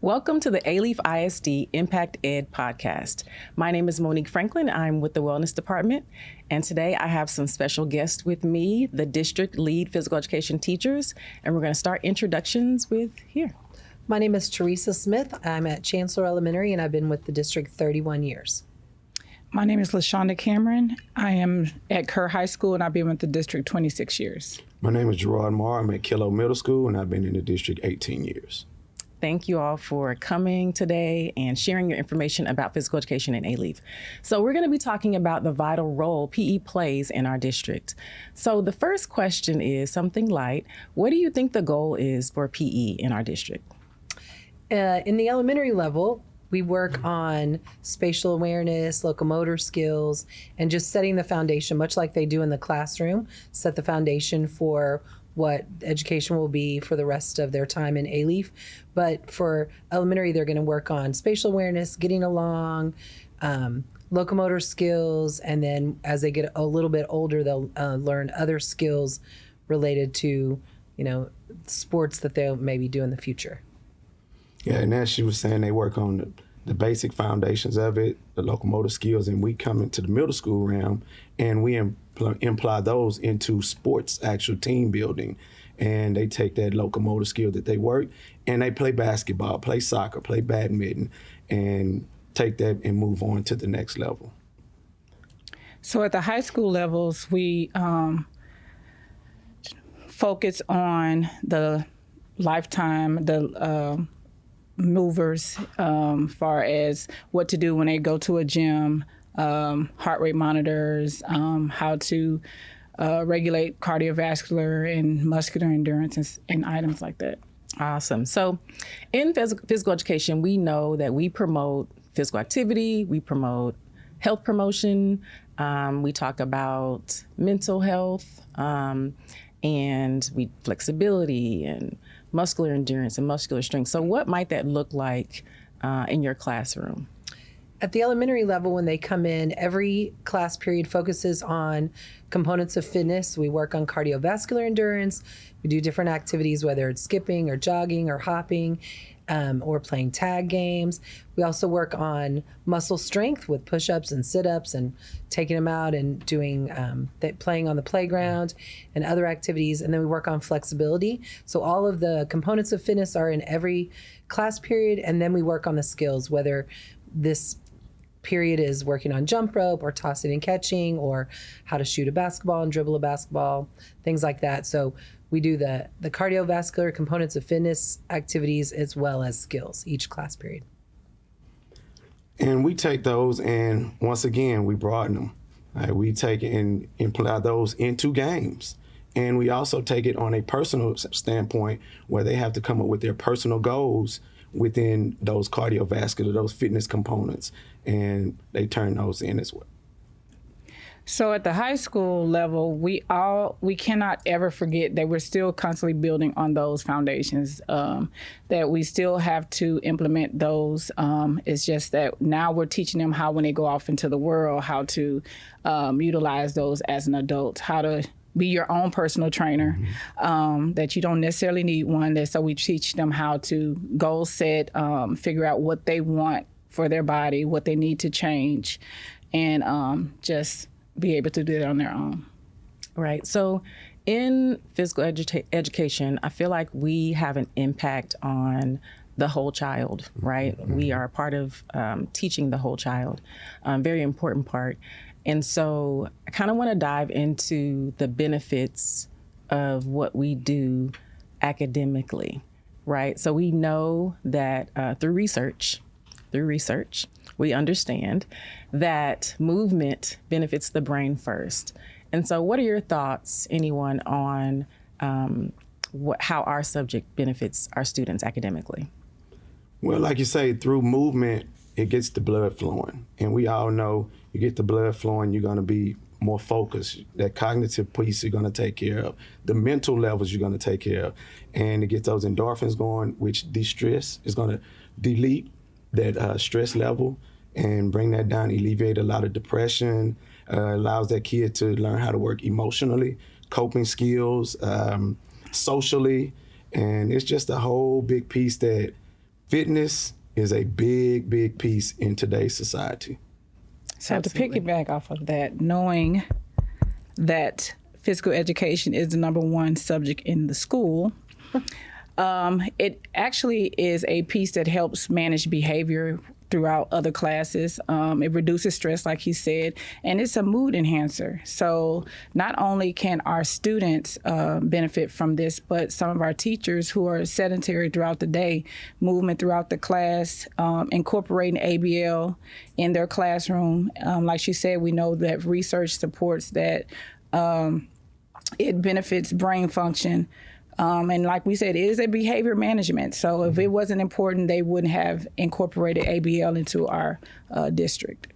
Welcome to the Alief ISD ImpactED podcast. My name is Monique Franklin. I'm with the Wellness Department. And today I have some special guests with me, the district lead physical education teachers. And we're going to start introductions with here. My name is Teresa Smith. I'm at Chancellor Elementary and I've been with the district 31 years. My name is LaShonda Cameron. I am at Kerr High School and I've been with the district 26 years. My name is Gerard Maura. I'm at Killough Middle School and I've been in the district 18 years. Thank you all for coming today and sharing your information about physical education in Alief. So we're going to be talking about the vital role PE plays in our district. So the first question is something light. What do you think the goal is for PE in our district? In the elementary level, we work on spatial awareness, locomotor skills, and just setting the foundation, much like they do in the classroom, set the foundation for what education will be for the rest of their time in Alief. But for elementary, they're going to work on spatial awareness, getting along, locomotor skills, and then as they get a little bit older, they'll learn other skills related to, sports that they'll maybe do in the future. Yeah, and as she was saying, they work on the basic foundations of it, the locomotor skills, and we come into the middle school realm and we imply those into sports, actual team building. And they take that locomotor skill that they work and they play basketball, play soccer, play badminton, and take that and move on to the next level. So at the high school levels, we focus on the lifetime, the movers, far as what to do when they go to a gym, heart rate monitors, how to regulate cardiovascular and muscular endurance and items like that. Awesome. So in physical education, we know that we promote physical activity, we promote health promotion, we talk about mental health, and flexibility and muscular endurance and muscular strength. So what might that look like in your classroom? At the elementary level, when they come in, every class period focuses on components of fitness. We work on cardiovascular endurance. We do different activities, whether it's skipping or jogging or hopping, or playing tag games. We also work on muscle strength with push-ups and sit-ups and taking them out and doing playing on the playground and other activities. And then we work on flexibility. So all of the components of fitness are in every class period. And then we work on the skills, whether this period is working on jump rope or tossing and catching or how to shoot a basketball and dribble a basketball, things like that. So we do the cardiovascular components of fitness activities as well as skills each class period. And we take those and once again, we broaden them. Right? We take and imply those into games. And we also take it on a personal standpoint where they have to come up with their personal goals within those cardiovascular, those fitness components, and they turn those in as well. So at the high school level, we cannot ever forget that we're still constantly building on those foundations, that we still have to implement those. It's just that now we're teaching them how, when they go off into the world, how to utilize those as an adult, how to be your own personal trainer, that you don't necessarily need one. So we teach them how to goal set, figure out what they want for their body, what they need to change, and just be able to do it on their own. Right. So in physical education, I feel like we have an impact on the whole child, right? Mm-hmm. We are a part of teaching the whole child, very important part. And so I kind of want to dive into the benefits of what we do academically, right? So we know that through research, we understand that movement benefits the brain first. And so what are your thoughts, anyone, on how our subject benefits our students academically? Well, like you say, through movement, it gets the blood flowing. And we all know you get the blood flowing, you're going to be more focused. That cognitive piece you're going to take care of. The mental levels you're going to take care of. And to get those endorphins going, which de-stress is going to delete that stress level and bring that down, alleviate a lot of depression, allows that kid to learn how to work emotionally, coping skills, socially. And it's just a whole big piece that Fitness is a big, big piece in today's society. So Absolutely. to piggyback off of that, knowing that physical education is the number one subject in the school, it actually is a piece that helps manage behavior throughout other classes. It reduces stress, like he said, and it's a mood enhancer. So not only can our students benefit from this, but some of our teachers who are sedentary throughout the day, movement throughout the class, incorporating ABL in their classroom. Like she said, we know that research supports that it benefits brain function. And like we said, it is a behavior management. So if it wasn't important, they wouldn't have incorporated ABL into our district.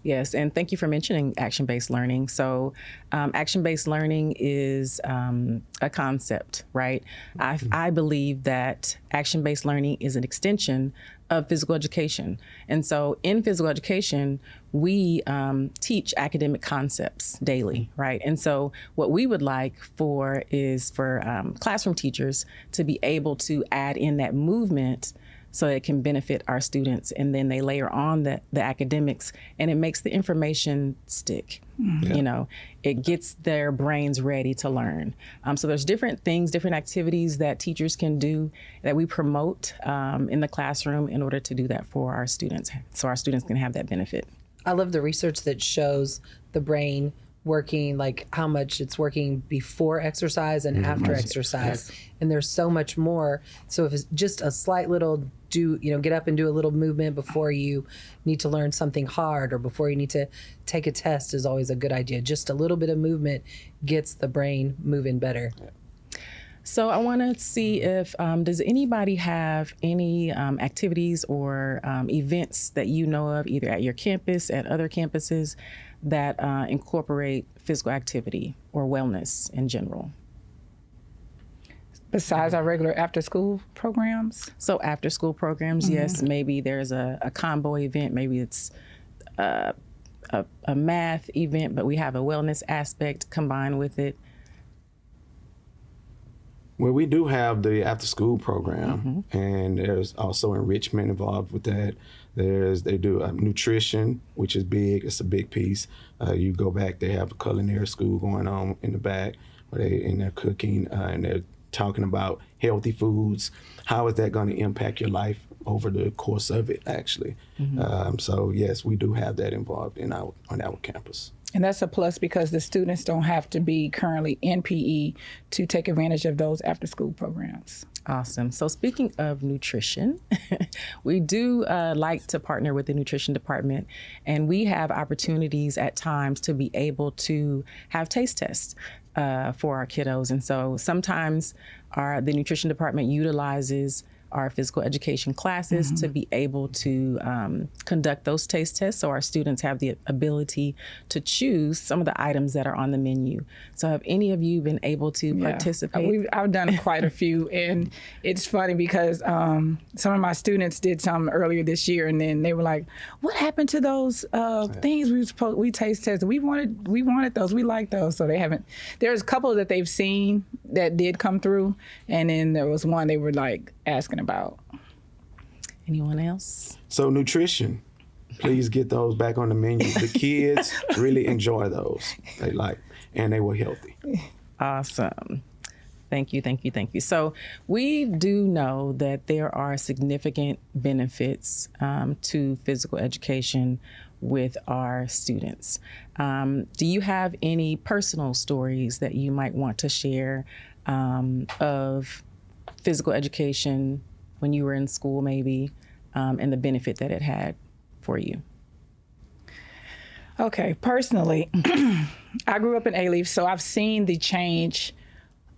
Yes, and thank you for mentioning action-based learning. So action-based learning is a concept, right? I believe that action-based learning is an extension of physical education. And so in physical education, we teach academic concepts daily, right? And so what we would like for is for classroom teachers to be able to add in that movement so it can benefit our students. And then they layer on the academics, and it makes the information stick. Mm-hmm. You know, it gets their brains ready to learn. So there's different things, different activities that teachers can do that we promote in the classroom in order to do that for our students, so our students can have that benefit. I love the research that shows the brain working, like how much it's working before exercise and after exercise. And there's so much more. So if it's just a slight little get up and do a little movement before you need to learn something hard or before you need to take a test is always a good idea. Just a little bit of movement gets the brain moving better. So I want to see if, does anybody have any activities or events that you know of, either at your campus, at other campuses, that incorporate physical activity or wellness in general? Besides our regular after-school programs? So after-school programs, yes. Maybe there's a combo event. Maybe it's a math event, but we have a wellness aspect combined with it. Well, we do have the after-school program, and there's also enrichment involved with that. They do nutrition, which is big. It's a big piece. You go back, they have a culinary school going on in the back, where they're cooking and they're talking about healthy foods. How is that going to impact your life over the course of it, actually? So yes, we do have that involved on our campus. And that's a plus because the students don't have to be currently in PE to take advantage of those after-school programs. Awesome. So speaking of nutrition, we do like to partner with the nutrition department, and we have opportunities at times to be able to have taste tests for our kiddos. And so sometimes the nutrition department utilizes our physical education classes to be able to conduct those taste tests, so our students have the ability to choose some of the items that are on the menu. So have any of you been able to participate? I've done quite a few, and it's funny because some of my students did some earlier this year, and then they were like, what happened to those things we taste tested? We wanted those, we like those. So they haven't. There's a couple that they've seen that did come through, and then there was one they were like asking about. Anyone else? So nutrition, please get those back on the menu. The kids really enjoy those. They like, and they were healthy. Awesome. Thank you. So we do know that there are significant benefits to physical education with our students. Do you have any personal stories that you might want to share of physical education when you were in school, maybe, and the benefit that it had for you? Okay, personally, I grew up in A-Leaf, so I've seen the change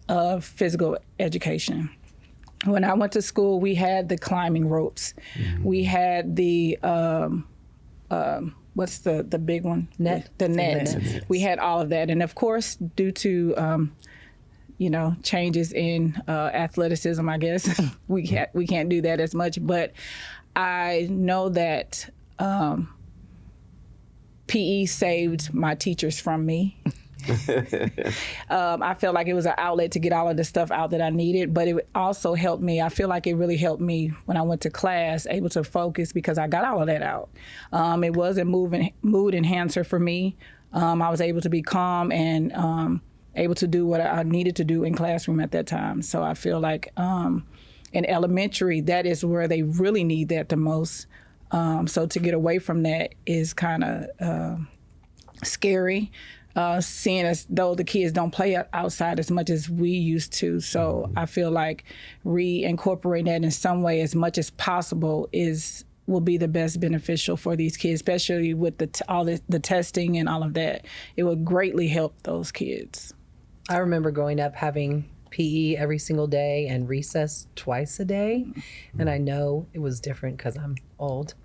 of physical education. When I went to school, we had the climbing ropes. We had the, what's the big one? Net. The net. We had all of that. And of course, due to, changes in athleticism, I guess, we can't do that as much. But I know that PE saved my teachers from me. I felt like it was an outlet to get all of the stuff out that I needed, but it also helped me. I feel like it really helped me when I went to class, able to focus because I got all of that out. It was a mood enhancer for me. I was able to be calm and able to do what I needed to do in classroom at that time. So I feel like in elementary, that is where they really need that the most. So to get away from that is kind of scary, seeing as though the kids don't play outside as much as we used to. So I feel like reincorporating that in some way as much as possible will be the best beneficial for these kids, especially with all the testing and all of that. It would greatly help those kids. I remember growing up having PE every single day and recess twice a day. And I know it was different because I'm old,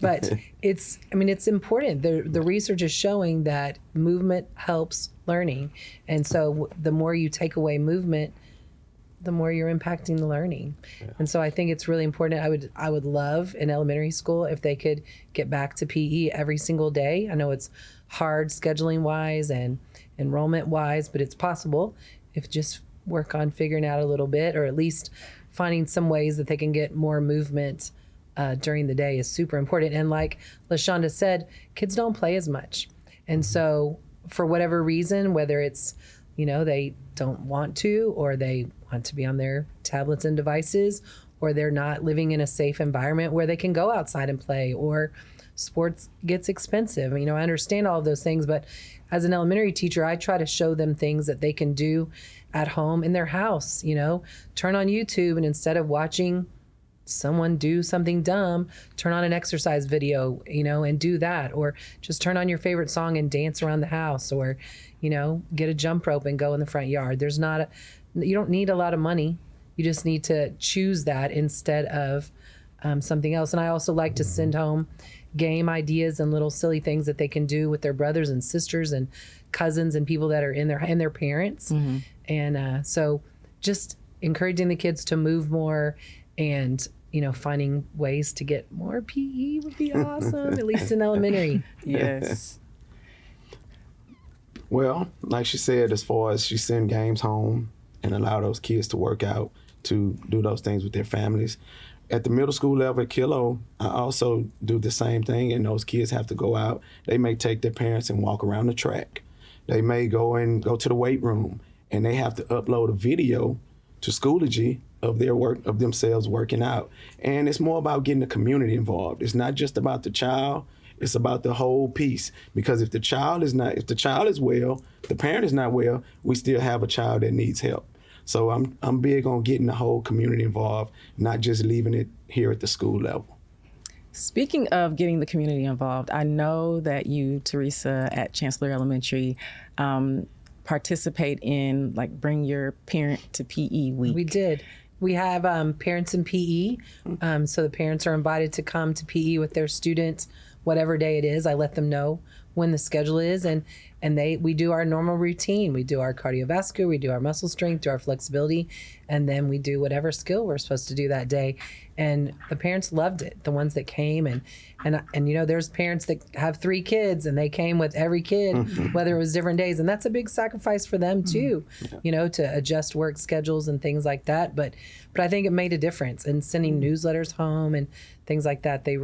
but it's important. The research is showing that movement helps learning. And so the more you take away movement, the more you're impacting the learning. Yeah. And so I think it's really important. I would love in elementary school if they could get back to PE every single day. I know it's hard scheduling wise and enrollment wise, but it's possible if just work on figuring out a little bit, or at least finding some ways that they can get more movement during the day is super important. And like LaShonda said, kids don't play as much. And so for whatever reason, whether it's, they don't want to, or they want to be on their tablets and devices, or they're not living in a safe environment where they can go outside and play, or sports gets expensive. I understand all of those things, but as an elementary teacher, I try to show them things that they can do at home in their house. Turn on YouTube, and instead of watching someone do something dumb, turn on an exercise video, and do that, or just turn on your favorite song and dance around the house, or, get a jump rope and go in the front yard. You don't need a lot of money. You just need to choose that instead of something else. And I also like to send home game ideas and little silly things that they can do with their brothers and sisters and cousins and people that are in their parents. Mm-hmm. And so just encouraging the kids to move more and, finding ways to get more PE would be awesome, at least in elementary. Yes. Well, like she said, as far as she send games home and allow those kids to work out, to do those things with their families. At the middle school level at Killough, I also do the same thing, and those kids have to go out. They may take their parents and walk around the track. They may go to the weight room, and they have to upload a video to Schoology of their work, of themselves working out. And it's more about getting the community involved. It's not just about the child. It's about the whole piece. Because if the child is well, the parent is not well, we still have a child that needs help. So I'm big on getting the whole community involved, not just leaving it here at the school level. Speaking of getting the community involved, I know that you, Teresa, at Chancellor Elementary, participate in Bring Your Parent to PE Week. We did. We have parents in PE, so the parents are invited to come to PE with their students, whatever day it is. I let them know when the schedule is, and we do our normal routine. We do our cardiovascular, we do our muscle strength, do our flexibility, and then we do whatever skill we're supposed to do that day. And the parents loved it, the ones that came, and there's parents that have 3 kids and they came with every kid, whether it was different days, and that's a big sacrifice for them too, to adjust work schedules and things like that. But I think it made a difference in sending newsletters home and things like that. They,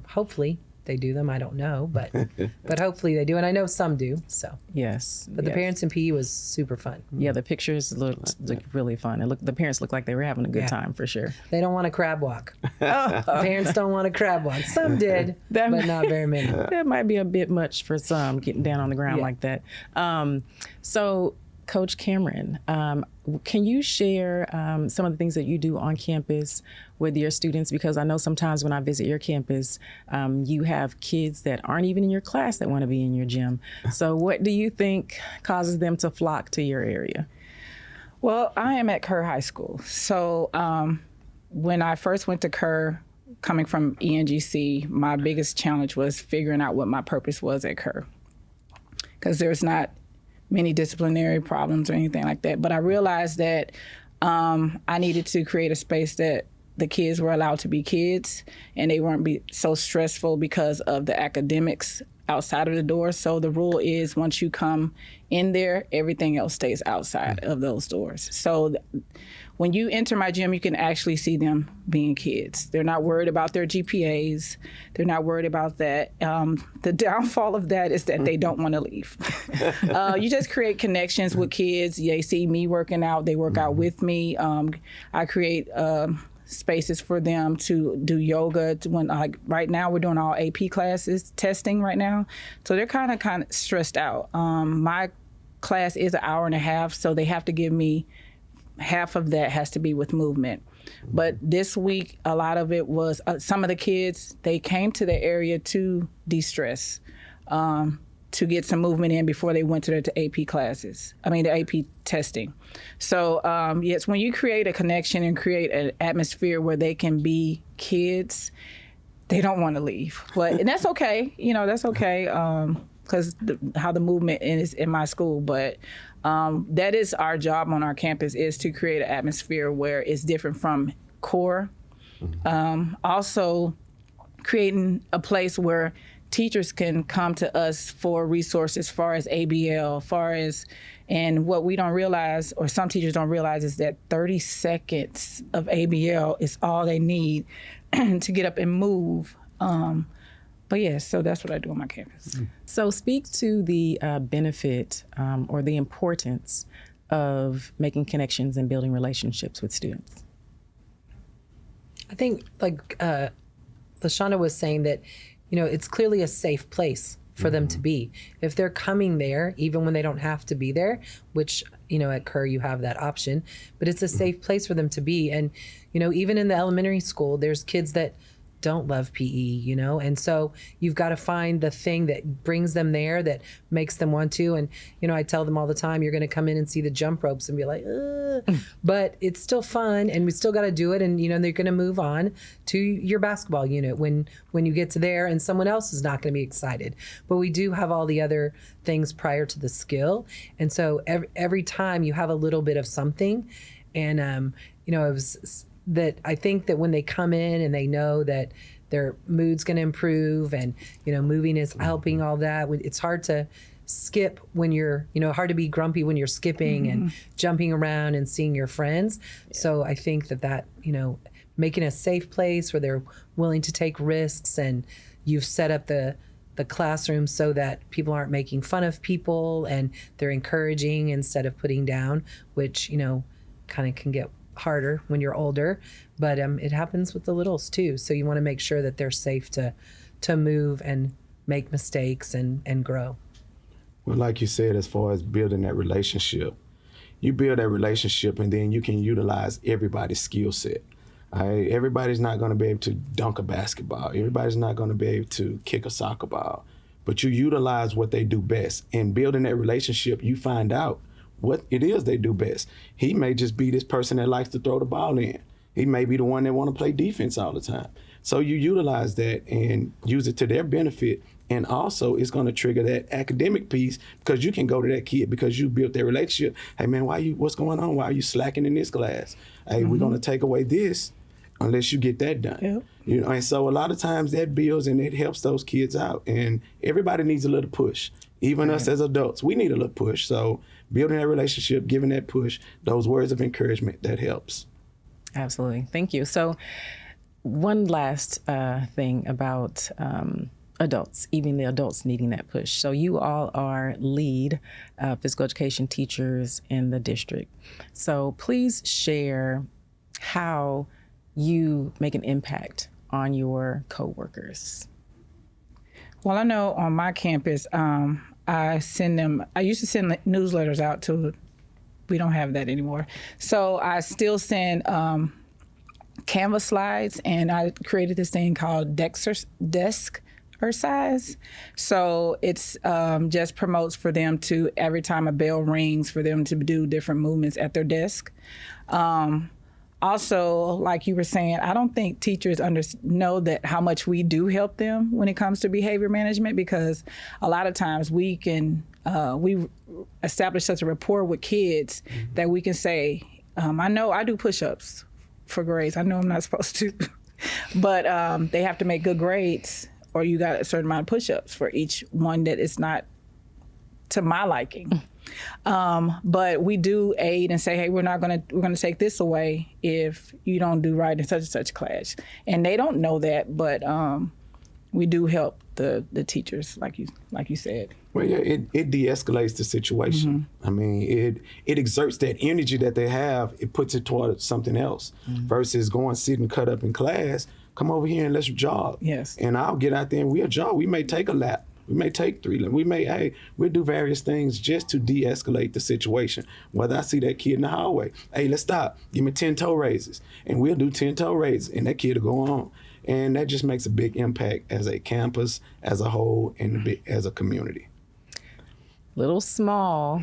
hopefully they do them. I don't know, but hopefully they do, and I know some do. So yes, but the parents in PE was super fun. Yeah, the pictures looked really fun, and the parents looked like they were having a good time for sure. They don't want to crab walk. Parents don't want to crab walk. Some did, but not very many. That might be a bit much for some, getting down on the ground like that. So, Coach Cameron, can you share some of the things that you do on campus with your students? Because I know sometimes when I visit your campus, you have kids that aren't even in your class that want to be in your gym. So what do you think causes them to flock to your area? Well, I am at Kerr High School. So when I first went to Kerr, coming from ENGC, my biggest challenge was figuring out what my purpose was at Kerr. Because there's not many disciplinary problems or anything like that. But I realized that I needed to create a space that the kids were allowed to be kids and they weren't be so stressful because of the academics outside of the door. So the rule is once you come in there, everything else stays outside of those doors. So when you enter my gym, you can actually see them being kids. They're not worried about their GPAs. They're not worried about that. The downfall of that is that they don't want to leave. You just create connections with kids. They see me working out. They work out with me. I create spaces for them to do yoga. Right now, we're doing all AP classes, testing right now. So they're kind of stressed out. My class is an hour and a half, so they have to give me half of that has to be with movement. But this week, a lot of it was some of the kids, they came to the area to de-stress, to get some movement in before they went to their AP classes. The AP testing. So yes, when you create a connection and create an atmosphere where they can be kids, they don't want to leave. And that's okay. That's okay. Because how the movement is in my school. But that is our job on our campus, is to create an atmosphere where it's different from core. Also creating a place where teachers can come to us for resources as far as ABL, and what we don't realize, or some teachers don't realize, is that 30 seconds of ABL is all they need to get up and move. But yes, so that's what I do on my campus. So speak to the benefit or the importance of making connections and building relationships with students. I think, like LaShonda was saying, that it's clearly a safe place for them to be. If they're coming there, even when they don't have to be there, which, at Kerr you have that option, but it's a safe place for them to be. And, even in the elementary school, there's kids that don't love PE, and so you've got to find the thing that brings them there, that makes them want to. And, I tell them all the time, you're going to come in and see the jump ropes and be like, ugh. But it's still fun, and we still got to do it. And, they're going to move on to your basketball unit when you get to there, and someone else is not going to be excited. But we do have all the other things prior to the skill. And so every time you have a little bit of something. And, it was that I think that when they come in and they know that their mood's going to improve, and, moving is helping all that. It's hard to skip when you're, hard to be grumpy when you're skipping and jumping around and seeing your friends. Yeah. So I think that, making a safe place where they're willing to take risks, and you've set up the classroom so that people aren't making fun of people, and they're encouraging instead of putting down, which, kind of can get harder when you're older, but it happens with the littles too. So you want to make sure that they're safe to move and make mistakes and grow. Well, like you said, as far as building that relationship, you build that relationship, and then you can utilize everybody's skill set. Everybody's not going to be able to dunk a basketball. Everybody's not going to be able to kick a soccer ball, but you utilize what they do best. And building that relationship, you find out what it is they do best. He may just be this person that likes to throw the ball in. He may be the one that want to play defense all the time. So you utilize that and use it to their benefit. And also it's going to trigger that academic piece, because you can go to that kid because you built that relationship. Hey man, what's going on? Why are you slacking in this class? Hey, we're going to take away this unless you get that done. Yep. And so a lot of times that builds and it helps those kids out. And everybody needs a little push. Even us as adults, we need a little push. So building that relationship, giving that push, those words of encouragement, that helps. Absolutely. Thank you. So one last thing about adults, even the adults needing that push. So you all are lead physical education teachers in the district. So please share how you make an impact on your coworkers. Well, I know on my campus, I used to send newsletters out to, we don't have that anymore. So I still send Canvas slides, and I created this thing called Desk Exercise. So it's just promotes for them to, every time a bell rings, for them to do different movements at their desk. Also, like you were saying, I don't think teachers know that how much we do help them when it comes to behavior management, because a lot of times we establish such a rapport with kids that we can say, I know I do push-ups for grades. I know I'm not supposed to, but they have to make good grades or you got a certain amount of push-ups for each one that is not to my liking. But we do aid and say, hey, we're going to take this away if you don't do right in such and such class. And they don't know that, but we do help the teachers, like you said. Well, yeah, it de-escalates the situation. I mean, it exerts that energy that they have. It puts it toward something else versus going sit and cut up in class. Come over here and let's jog. Yes. And I'll get out there and we'll jog. We may take a lap. We may take 3 laps. We'll do various things just to de-escalate the situation. Whether I see that kid in the hallway, hey, let's stop. Give me 10 toe raises. And we'll do 10 toe raises. And that kid will go on. And that just makes a big impact as a campus, as a whole, and as a community. Little small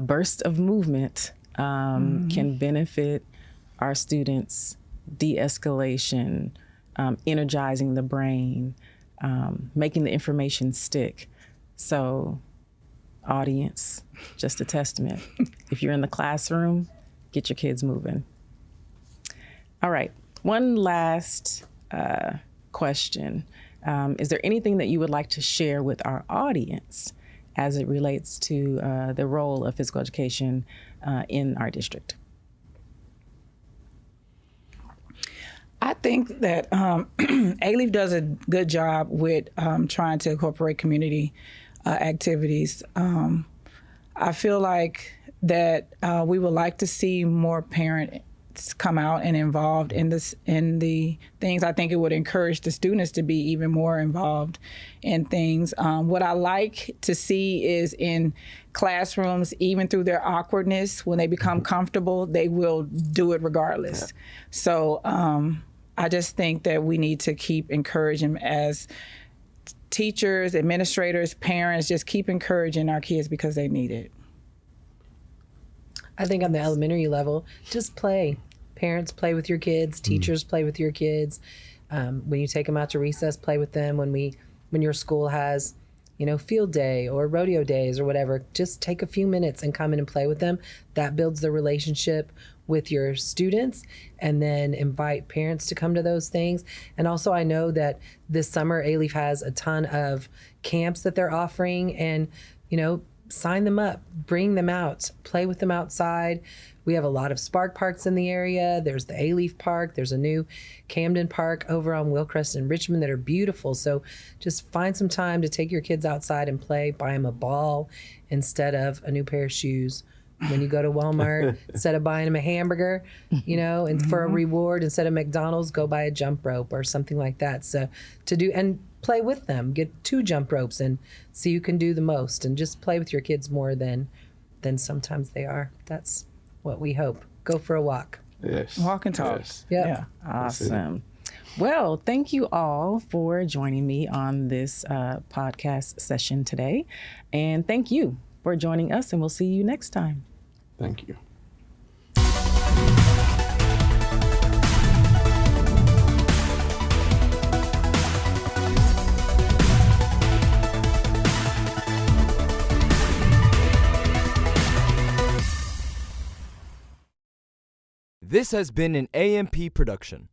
burst of movement can benefit our students, de-escalation, energizing the brain, making the information stick. So, audience, just a testament. If you're in the classroom, get your kids moving. All right, one last question. Is there anything that you would like to share with our audience as it relates to the role of physical education in our district? I think that A-Leaf does a good job with trying to incorporate community activities. I feel like that we would like to see more parents come out and involved in the things. I think it would encourage the students to be even more involved in things. What I like to see is in classrooms, even through their awkwardness, when they become comfortable, they will do it regardless. Yeah. So I just think that we need to keep encouraging as teachers, administrators, parents, just keep encouraging our kids because they need it. I think on the elementary level, just play. Parents play with your kids. Teachers play with your kids. When you take them out to recess, play with them. When your school has, field day or rodeo days or whatever, just take a few minutes and come in and play with them. That builds the relationship with your students, and then invite parents to come to those things. And also, I know that this summer, A-Leaf has a ton of camps that they're offering, and sign them up, bring them out, play with them outside. We have a lot of Spark Parks in the area. There's the A-Leaf Park. There's a new Camden Park over on Wilcrest and Richmond that are beautiful. So just find some time to take your kids outside and play. Buy them a ball instead of a new pair of shoes. When you go to Walmart, instead of buying them a hamburger, and for a reward, instead of McDonald's, go buy a jump rope or something like that. So and play with them, get 2 jump ropes and see who can do the most, and just play with your kids more than sometimes they are. That's what we hope. Go for a walk. Yes. Walk and talk. Yes. Yep. Yeah. Awesome. Well, thank you all for joining me on this podcast session today. And thank you for joining us, and we'll see you next time. Thank you. This has been an AMP production.